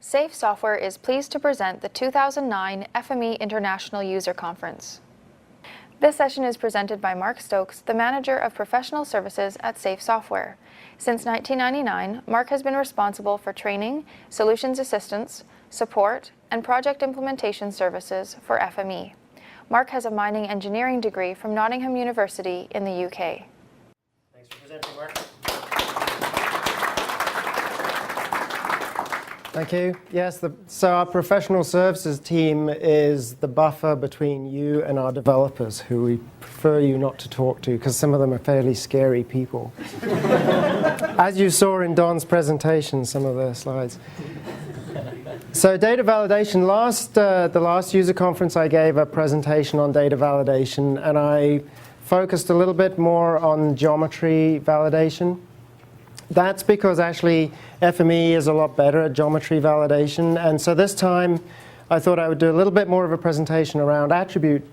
SAFE Software is pleased to present the 2009 FME International User Conference. This session is presented by Mark Stoakes, the Manager of Professional Services at SAFE Software. Since 1999, Mark has been responsible for training, solutions assistance, support, and project implementation services for FME. Mark has a mining engineering degree from Nottingham University in the UK. Thanks for presenting, Mark. Thank you. Yes, so our professional services team is the buffer between you and our developers, who we prefer you not to talk to because some of them are fairly scary people. As you saw in Don's presentation, some of the slides. So data validation, the last user conference I gave a presentation on data validation, and I focused a little bit more on geometry validation. That's because actually FME is a lot better at geometry validation, and so this time I thought I would do a little bit more of a presentation around attribute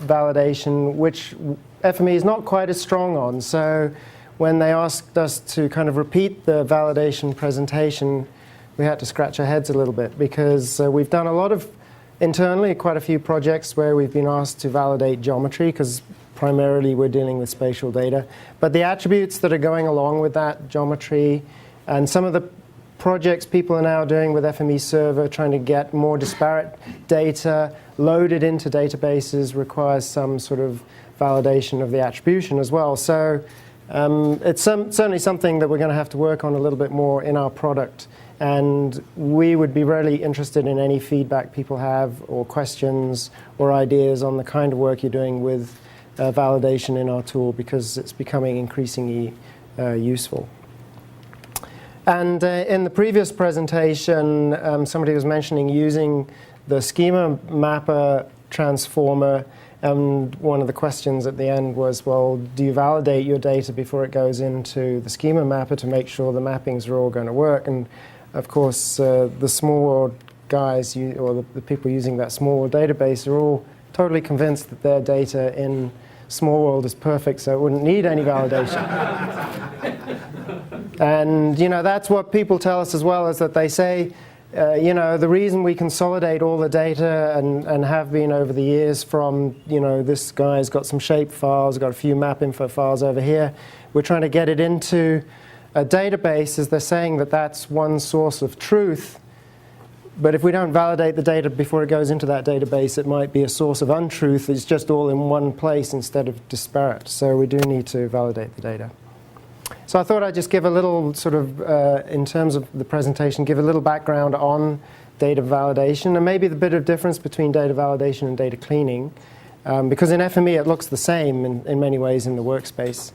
validation, which FME is not quite as strong on. So when they asked us to kind of repeat the validation presentation, we had to scratch our heads a little bit because we've done a lot of, internally, quite a few projects where we've been asked to validate geometry because primarily we're dealing with spatial data. But the attributes that are going along with that geometry and some of the projects people are now doing with FME Server, trying to get more disparate data loaded into databases, requires some sort of validation of the attribution as well. So it's certainly something that we're going to have to work on a little bit more in our product. And we would be really interested in any feedback people have or questions or ideas on the kind of work you're doing with validation in our tool, because it's becoming increasingly useful. And in the previous presentation, somebody was mentioning using the Schema mapper transformer, and one of the questions at the end was, well, do you validate your data before it goes into the Schema mapper to make sure the mappings are all going to work? And of course, the small world guys, or the people using that small world database, are all totally convinced that their data in small world is perfect, so it wouldn't need any validation. And that's what people tell us as well, is that they say, the reason we consolidate all the data and have been over the years from, this guy's got some shape files, got a few map info files over here, we're trying to get it into a database, as they're saying that that's one source of truth. But if we don't validate the data before it goes into that database, it might be a source of untruth. It's just all in one place instead of disparate. So we do need to validate the data. So I thought I'd just give a little sort of, in terms of the presentation, give a little background on data validation and maybe the bit of difference between data validation and data cleaning. Because in FME it looks the same in many ways in the workspace.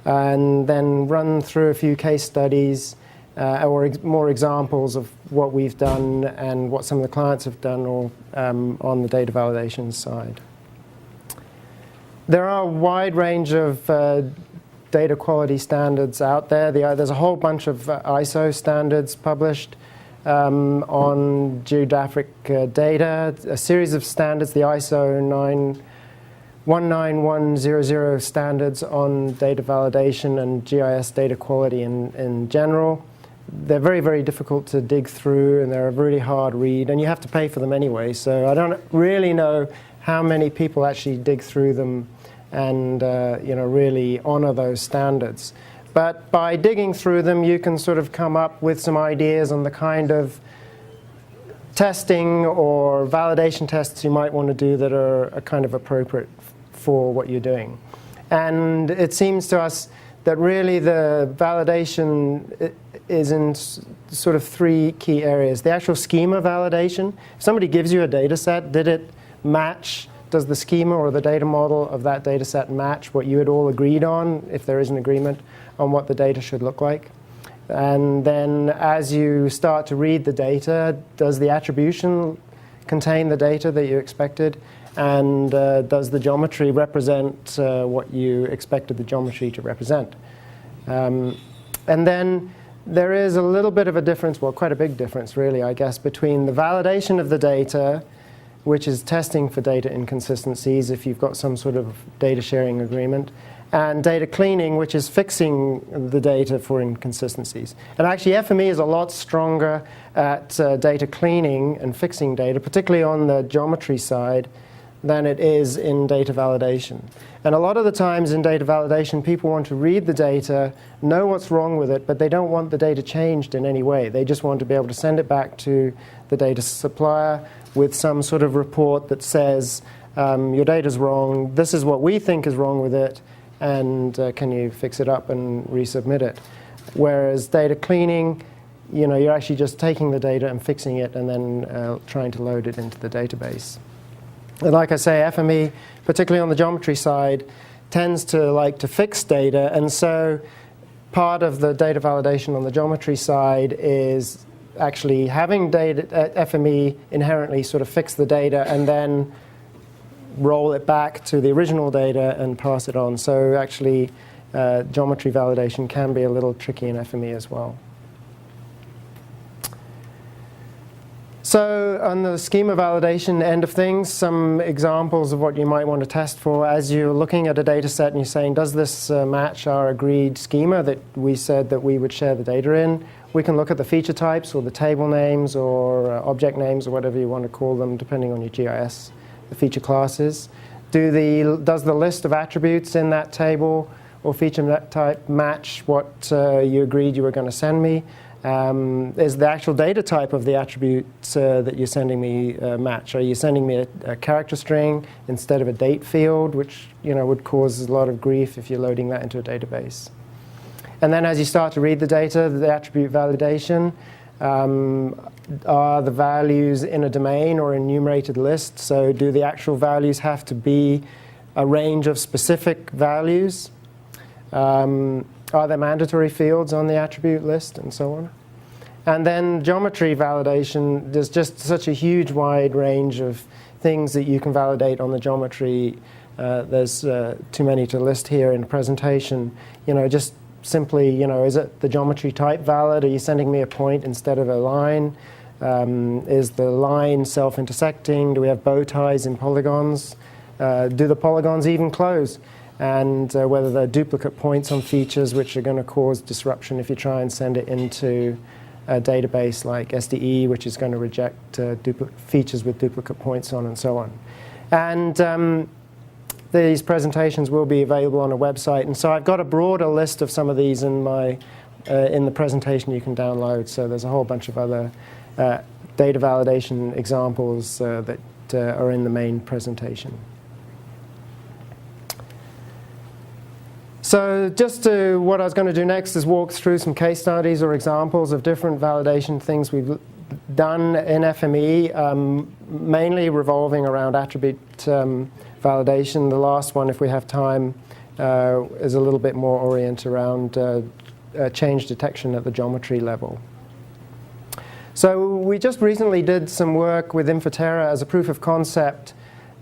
And then run through a few case studies or more examples of what we've done and what some of the clients have done or, on the data validation side. There are a wide range of data quality standards out there. There's a whole bunch of ISO standards published on geographic data, a series of standards, the ISO 19100 standards on data validation and GIS data quality in general. They're very, very difficult to dig through, and they're a really hard read, and you have to pay for them anyway. So I don't really know how many people actually dig through them and really honor those standards. But by digging through them, you can sort of come up with some ideas on the kind of testing or validation tests you might want to do that are kind of appropriate for what you're doing. And it seems to us that really the validation is in sort of three key areas. The actual schema validation. If somebody gives you a data set, did it match? Does the schema or the data model of that data set match what you had all agreed on, if there is an agreement on what the data should look like? And then as you start to read the data, does the attribution contain the data that you expected? And does the geometry represent what you expected the geometry to represent? And then there is a little bit of a difference, well, quite a big difference really, I guess, between the validation of the data, which is testing for data inconsistencies if you've got some sort of data sharing agreement, and data cleaning, which is fixing the data for inconsistencies. And actually, FME is a lot stronger at data cleaning and fixing data, particularly on the geometry side, than it is in data validation. And a lot of the times in data validation, people want to read the data, know what's wrong with it, but they don't want the data changed in any way. They just want to be able to send it back to the data supplier with some sort of report that says, your data's wrong, this is what we think is wrong with it, and can you fix it up and resubmit it? Whereas data cleaning, you're actually just taking the data and fixing it and then trying to load it into the database. And like I say, FME, particularly on the geometry side, tends to like to fix data, and so part of the data validation on the geometry side is actually having data FME inherently sort of fix the data and then roll it back to the original data and pass it on. So actually, geometry validation can be a little tricky in FME as well. So on the schema validation end of things, some examples of what you might want to test for as you're looking at a data set and you're saying, does this match our agreed schema that we said that we would share the data in? We can look at the feature types or the table names or object names or whatever you want to call them, depending on your GIS, the feature classes. Does the list of attributes in that table or feature type match what you agreed you were going to send me? Is the actual data type of the attribute that you're sending me match? Are you sending me a character string instead of a date field, which would cause a lot of grief if you're loading that into a database? And then as you start to read the data, the attribute validation, are the values in a domain or enumerated list? So do the actual values have to be a range of specific values? Are there mandatory fields on the attribute list, and so on? And then geometry validation, there's just such a huge wide range of things that you can validate on the geometry. There's too many to list here in the presentation. Just simply, is it the geometry type valid? Are you sending me a point instead of a line? Is the line self-intersecting? Do we have bow ties in polygons? Do the polygons even close? And whether there are duplicate points on features which are going to cause disruption if you try and send it into a database like SDE, which is going to reject features with duplicate points on, and so on. And these presentations will be available on a website. And so I've got a broader list of some of these in the presentation you can download. So there's a whole bunch of other data validation examples that are in the main presentation. So what I was going to do next is walk through some case studies or examples of different validation things we've done in FME, mainly revolving around attribute validation. The last one, if we have time, is a little bit more oriented around change detection at the geometry level. So we just recently did some work with Infoterra as a proof of concept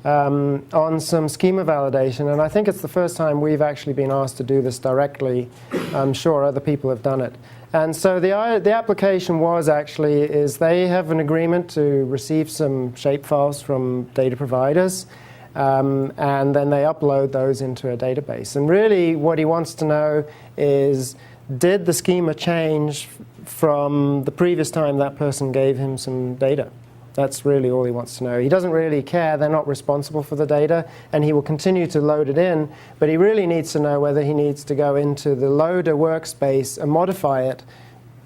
on some schema validation, and I think it's the first time we've actually been asked to do this directly. I'm sure other people have done it. And so the application is they have an agreement to receive some shapefiles from data providers, and then they upload those into a database. And really what he wants to know is, did the schema change from the previous time that person gave him some data? That's really all he wants to know. He doesn't really care. They're not responsible for the data, and he will continue to load it in, but he really needs to know whether he needs to go into the loader workspace and modify it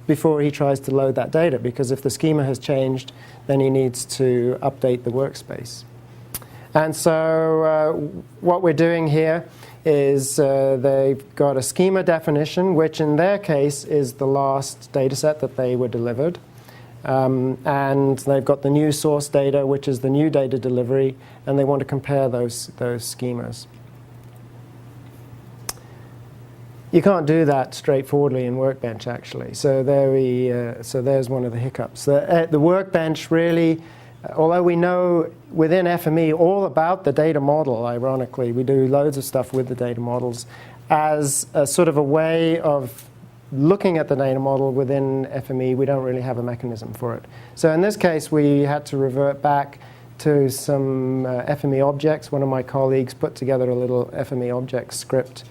before he tries to load that data, because if the schema has changed, then he needs to update the workspace. And so what we're doing here is they've got a schema definition, which in their case is the last data set that they were delivered. And they've got the new source data, which is the new data delivery, and they want to compare those schemas. You can't do that straightforwardly in Workbench, actually. So there's one of the hiccups. The Workbench really, although we know within FME all about the data model, ironically, we do loads of stuff with the data models, as a sort of a way of looking at the data model within FME, we don't really have a mechanism for it. So in this case, we had to revert back to some FME objects. One of my colleagues put together a little FME object script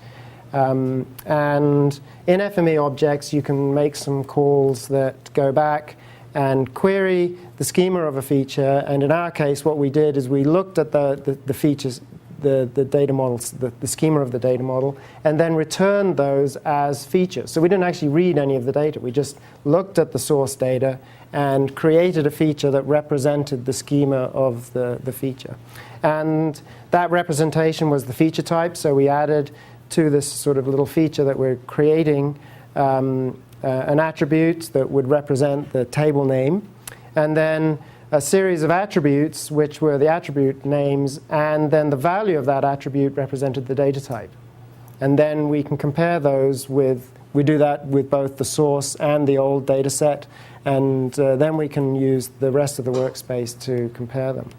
And in FME objects, you can make some calls that go back and query the schema of a feature. And in our case, what we did is we looked at the features, the data models, the schema of the data model, and then returned those as features. So we didn't actually read any of the data. We just looked at the source data and created a feature that represented the schema of the feature. And that representation was the feature type. So we added to this sort of little feature that we're creating an attribute that would represent the table name, and then a series of attributes which were the attribute names, and then the value of that attribute represented the data type. And then we can compare those with, we do that with both the source and the old data set, and then we can use the rest of the workspace to compare them.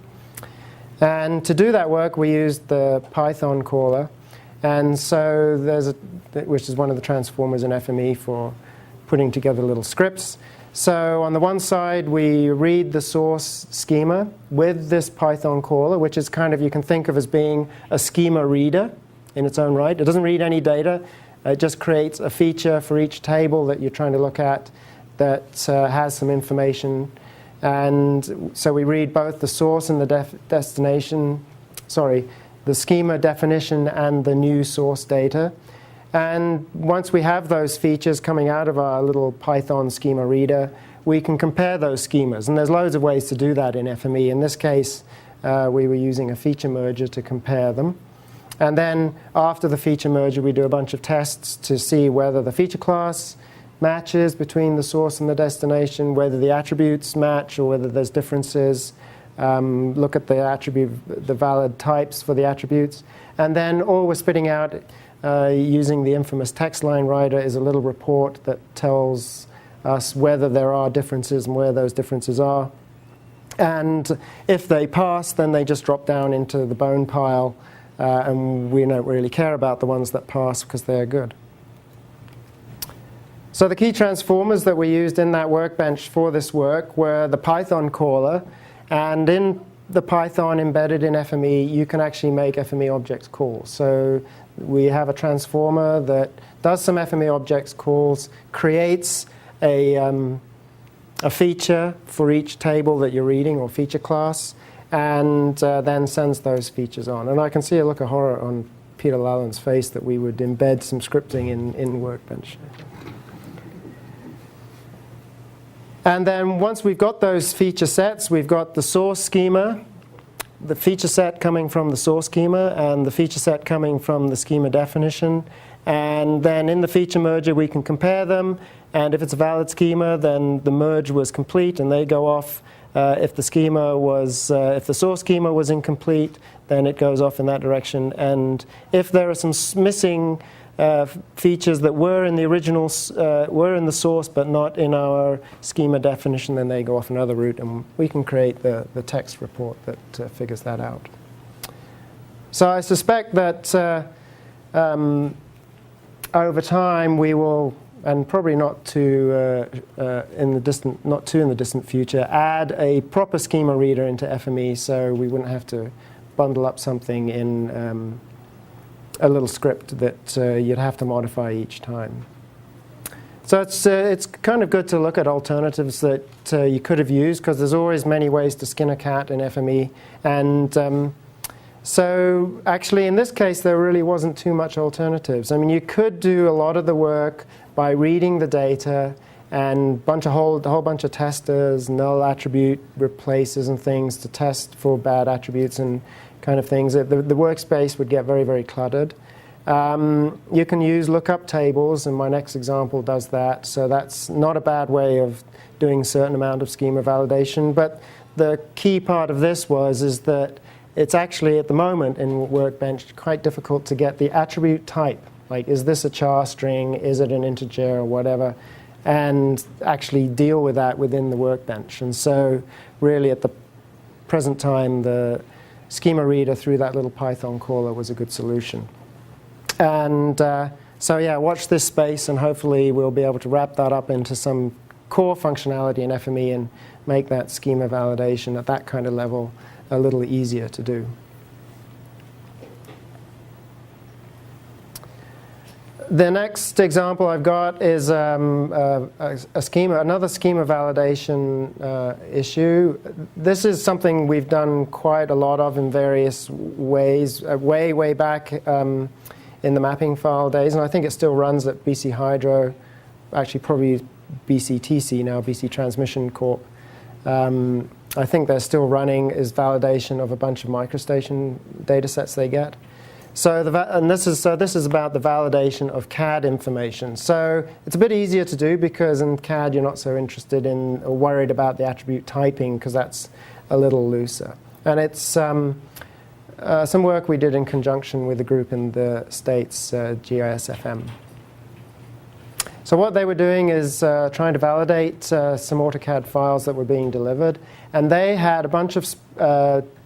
And to do that work, we used the Python caller. And so there's which is one of the transformers in FME for putting together little scripts. So on the one side, we read the source schema with this Python caller, which is kind of, you can think of as being a schema reader in its own right. It doesn't read any data. It just creates a feature for each table that you're trying to look at that has some information. And so we read both the source and the the schema definition and the new source data. And once we have those features coming out of our little Python schema reader, we can compare those schemas. And there's loads of ways to do that in FME. In this case, we were using a feature merger to compare them. And then after the feature merger, we do a bunch of tests to see whether the feature class matches between the source and the destination, whether the attributes match or whether there's differences. Look at the attribute, the valid types for the attributes. And then all we're spitting out using the infamous text line writer is a little report that tells us whether there are differences and where those differences are. And if they pass, then they just drop down into the bone pile, and we don't really care about the ones that pass because they're good. So the key transformers that we used in that workbench for this work were the Python caller. And in the Python embedded in FME, you can actually make FME objects calls. So we have a transformer that does some FME objects calls, creates a feature for each table that you're reading or feature class, and then sends those features on. And I can see a look of horror on Peter Lalland's face that we would embed some scripting in Workbench. And then once we've got those feature sets, we've got the source schema, the feature set coming from the source schema, and the feature set coming from the schema definition. And then in the feature merger, we can compare them. And if it's a valid schema, then the merge was complete, and they go off. If the source schema was incomplete, then it goes off in that direction. And if there are some missing features that were in the original, were in the source but not in our schema definition, then they go off another route, and we can create the text report that figures that out. So I suspect that over time we will, and probably not too in the distant future, add a proper schema reader into FME, so we wouldn't have to bundle up something in a little script that you'd have to modify each time. So it's kind of good to look at alternatives that you could have used, because there's always many ways to skin a cat in FME. And so actually in this case there really wasn't too much alternatives. I mean, you could do a lot of the work by reading the data and a whole bunch of testers, null attribute replaces and things to test for bad attributes and kind of things. The workspace would get very, very cluttered. You can use lookup tables, and my next example does that. So that's not a bad way of doing a certain amount of schema validation. But the key part of this is that it's actually, at the moment in Workbench, quite difficult to get the attribute type. Like, is this a char string? Is it an integer or whatever? And actually deal with that within the Workbench. And so really at the present time, the schema reader through that little Python caller was a good solution. And so yeah, watch this space, and hopefully we'll be able to wrap that up into some core functionality in FME and make that schema validation at that kind of level a little easier to do. The next example I've got is a schema, another schema validation issue. This is something we've done quite a lot of in various ways, way back in the mapping file days, and I think it still runs at BC Hydro, actually probably BCTC now, BC Transmission Corp. I think they're still running is validation of a bunch of microstation data sets they get. So this is about the validation of CAD information. So it's a bit easier to do because in CAD you're not so interested in or worried about the attribute typing because that's a little looser. And it's some work we did in conjunction with a group in the States, GIS FM. So what they were doing is trying to validate some AutoCAD files that were being delivered. And they had a bunch of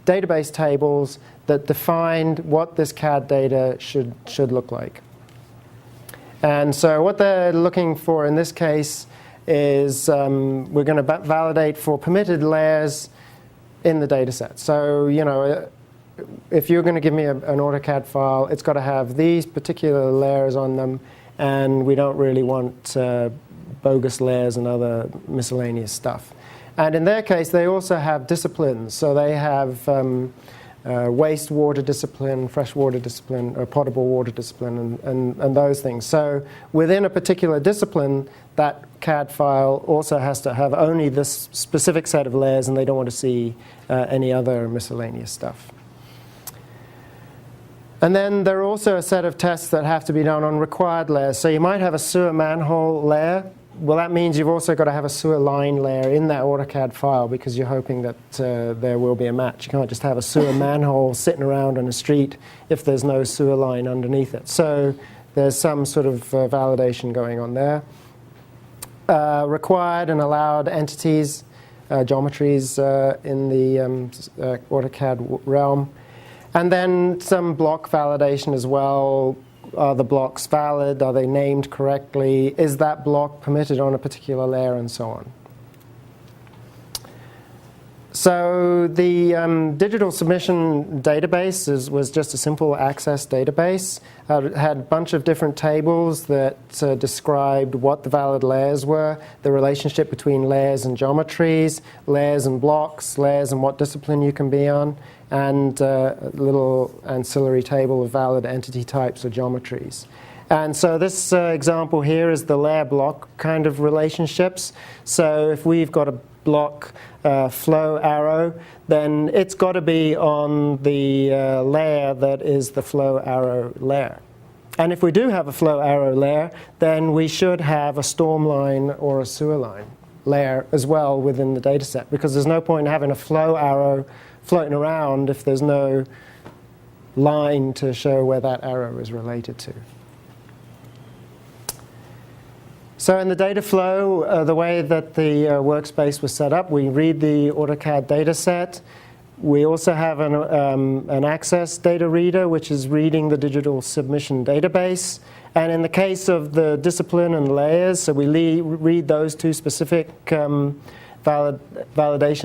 database tables that defined what this CAD data should look like. And so what they're looking for in this case is we're going to validate for permitted layers in the data set. So, you know, if you're going to give me an AutoCAD file, it's got to have these particular layers on them, and we don't really want bogus layers and other miscellaneous stuff. And in their case, they also have disciplines. So they have wastewater discipline, freshwater discipline, or potable water discipline, and those things. So within a particular discipline, that CAD file also has to have only this specific set of layers, and they don't want to see any other miscellaneous stuff. And then there are also a set of tests that have to be done on required layers. So you might have a sewer manhole layer. Well, that means you've also got to have a sewer line layer in that AutoCAD file because you're hoping that there will be a match. You can't just have a sewer manhole sitting around on a street if there's no sewer line underneath it. So there's some sort of validation going on there. Required and allowed entities, geometries in the AutoCAD realm. And then some block validation as well. Are the blocks valid? Are they named correctly? Is that block permitted on a particular layer, and so on? So the digital submission database was just a simple access database. It had a bunch of different tables that described what the valid layers were, the relationship between layers and geometries, layers and blocks, layers and what discipline you can be on, and a little ancillary table of valid entity types or geometries. And so this example here is the layer-block kind of relationships. So if we've got a block flow arrow, then it's got to be on the layer that is the flow arrow layer. And if we do have a flow arrow layer, then we should have a storm line or a sewer line layer as well within the data set, because there's no point in having a flow arrow floating around if there's no line to show where that arrow is related to. So in the data flow, the way that the workspace was set up, we read the AutoCAD data set. We also have an access data reader, which is reading the digital submission database. And in the case of the discipline and layers, so we read those two specific validation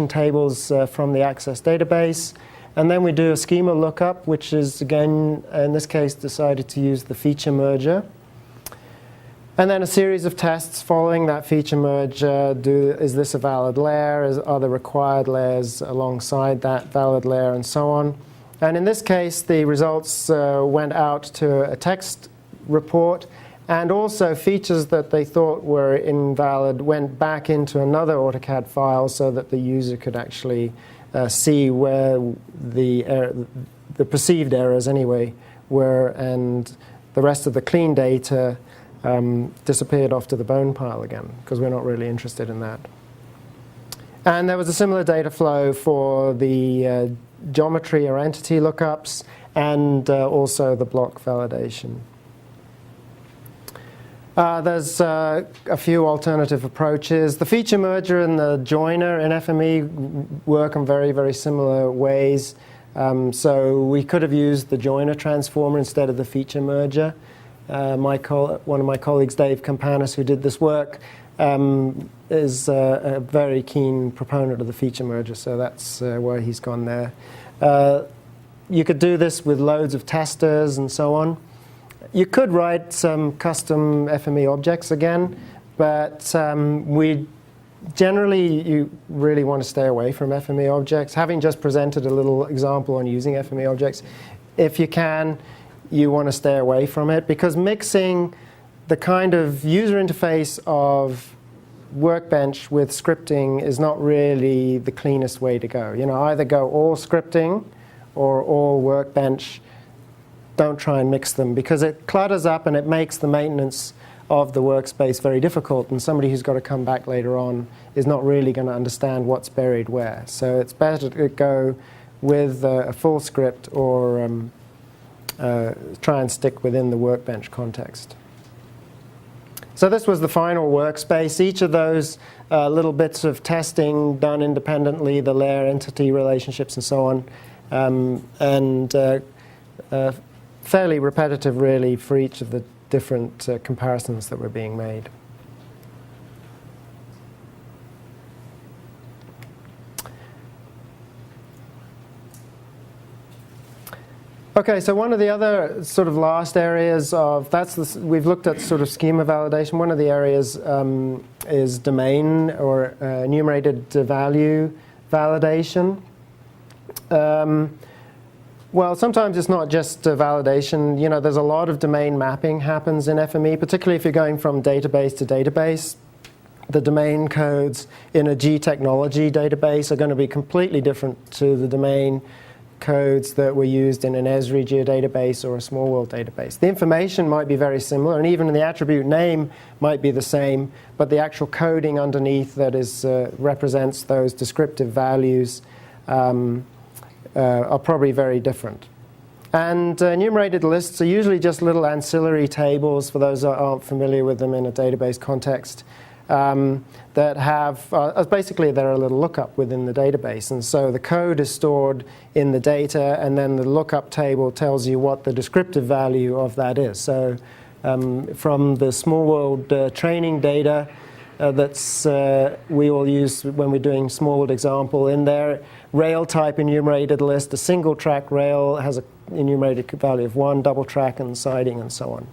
tables from the access database. And then we do a schema lookup, which is, again, in this case, decided to use the feature merger. And then a series of tests following that feature merge. Is this a valid layer? Are there required layers alongside that valid layer, and so on? And in this case, the results went out to a text report, and also features that they thought were invalid went back into another AutoCAD file so that the user could actually see where the perceived errors anyway were, and the rest of the clean data disappeared off to the bone pile again, because we're not really interested in that. And there was a similar data flow for the geometry or entity lookups, and also the block validation. There's a few alternative approaches. The feature merger and the joiner in FME work in very, very similar ways. So we could have used the joiner transformer instead of the feature merger. One of my colleagues, Dave Campanis, who did this work, is a very keen proponent of the feature merger, so that's why he's gone there. You could do this with loads of testers and so on. You could write some custom FME objects again, but generally you really want to stay away from FME objects. Having just presented a little example on using FME objects, if you can, you want to stay away from it, because mixing the kind of user interface of Workbench with scripting is not really the cleanest way to go. Either go all scripting or all Workbench. Don't try and mix them, because it clutters up and it makes the maintenance of the workspace very difficult, and somebody who's got to come back later on is not really going to understand what's buried where. So it's better to go with a full script or try and stick within the Workbench context. So this was the final workspace. Each of those little bits of testing done independently, the layer entity relationships and so on, and fairly repetitive really for each of the different comparisons that were being made. Okay, so one of the other sort of last areas of, we've looked at sort of schema validation. One of the areas is domain or enumerated value validation. Well, sometimes it's not just validation. There's a lot of domain mapping happens in FME, particularly if you're going from database to database. The domain codes in a G technology database are going to be completely different to the domain codes that were used in an Esri geodatabase or a small world database. The information might be very similar, and even the attribute name might be the same, but the actual coding underneath that represents those descriptive values are probably very different. And enumerated lists are usually just little ancillary tables, for those that aren't familiar with them in a database context, that have, basically they're a little lookup within the database. And so the code is stored in the data, and then the lookup table tells you what the descriptive value of that is. So from the small world training data that's we will use when we're doing small world example, in there, rail type enumerated list, a single track rail has an enumerated value of 1, double track and siding and so on.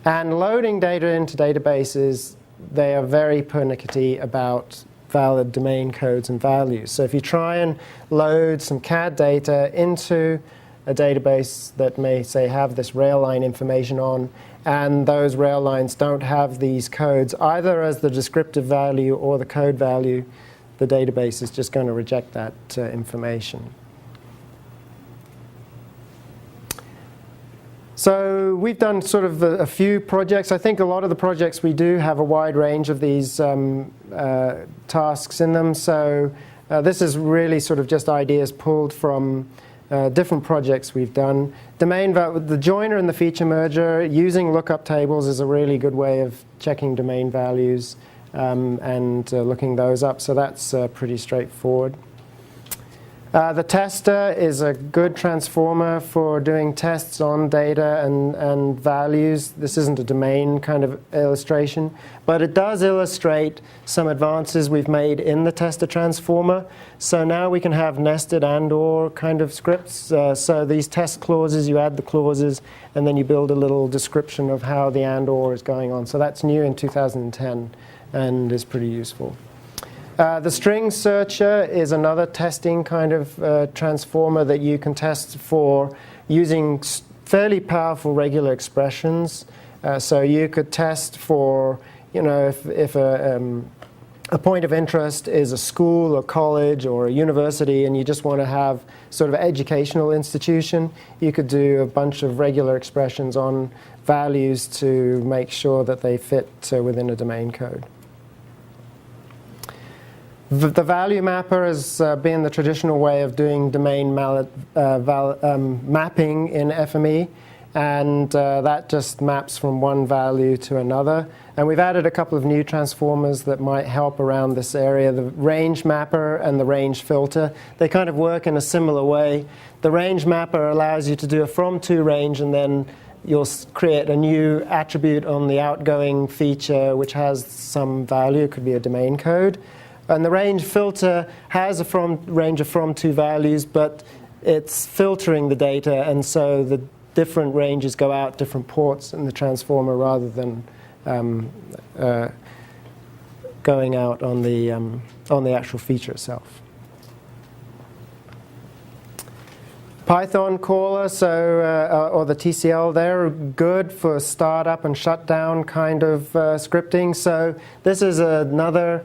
And loading data into databases, they are very pernickety about valid domain codes and values. So if you try and load some CAD data into a database that may, say, have this rail line information on, and those rail lines don't have these codes either as the descriptive value or the code value, the database is just going to reject that information. So we've done sort of a few projects. I think a lot of the projects we do have a wide range of these tasks in them. So this is really sort of just ideas pulled from different projects we've done. The joiner and the feature merger, using lookup tables is a really good way of checking domain values and looking those up. So that's pretty straightforward. The tester is a good transformer for doing tests on data and values. This isn't a domain kind of illustration, but it does illustrate some advances we've made in the tester transformer. So now we can have nested and/or kind of scripts. So these test clauses, you add the clauses, and then you build a little description of how the and/or is going on. So that's new in 2010 and is pretty useful. The string searcher is another testing kind of transformer that you can test for using fairly powerful regular expressions. So you could test for, if a point of interest is a school or college or a university, and you just want to have sort of educational institution, you could do a bunch of regular expressions on values to make sure that they fit within a domain code. The value mapper has been the traditional way of doing domain mapping in FME, and that just maps from one value to another. And we've added a couple of new transformers that might help around this area, the range mapper and the range filter. They kind of work in a similar way. The range mapper allows you to do a from-to range, and then you'll create a new attribute on the outgoing feature which has some value. It could be a domain code. And the range filter has a range of from-to values, but it's filtering the data, and so the different ranges go out different ports in the transformer rather than going out on the actual feature itself. Python caller, or the TCL, they're good for startup and shutdown kind of scripting. So this is another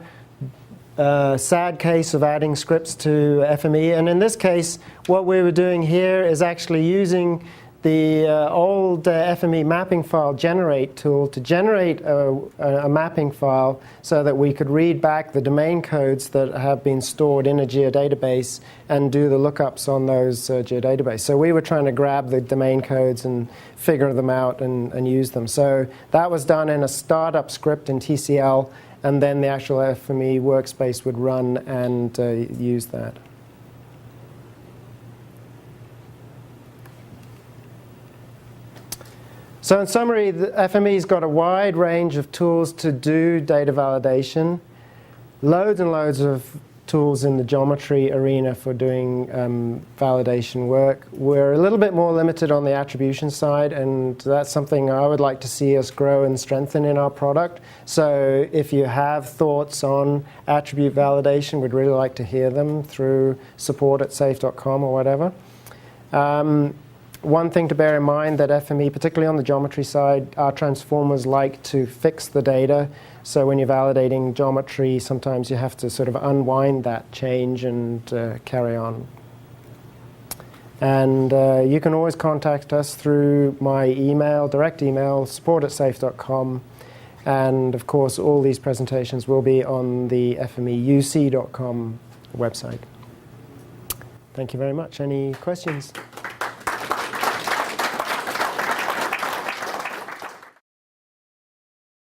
sad case of adding scripts to FME. And in this case, what we were doing here is actually using the old FME mapping file generate tool to generate a mapping file so that we could read back the domain codes that have been stored in a geodatabase and do the lookups on those geodatabases. So we were trying to grab the domain codes and figure them out and use them. So that was done in a startup script in TCL, and then the actual FME workspace would run and use that. So in summary, the FME's got a wide range of tools to do data validation, loads and loads of tools in the geometry arena for doing validation work. We're a little bit more limited on the attribution side, and that's something I would like to see us grow and strengthen in our product. So if you have thoughts on attribute validation, we'd really like to hear them through support@safe.com or whatever. One thing to bear in mind that FME, particularly on the geometry side, our transformers like to fix the data. So when you're validating geometry, sometimes you have to sort of unwind that change and carry on. And you can always contact us through my email, direct email, support@safe.com. And of course, all these presentations will be on the FMEUC.com website. Thank you very much. Any questions?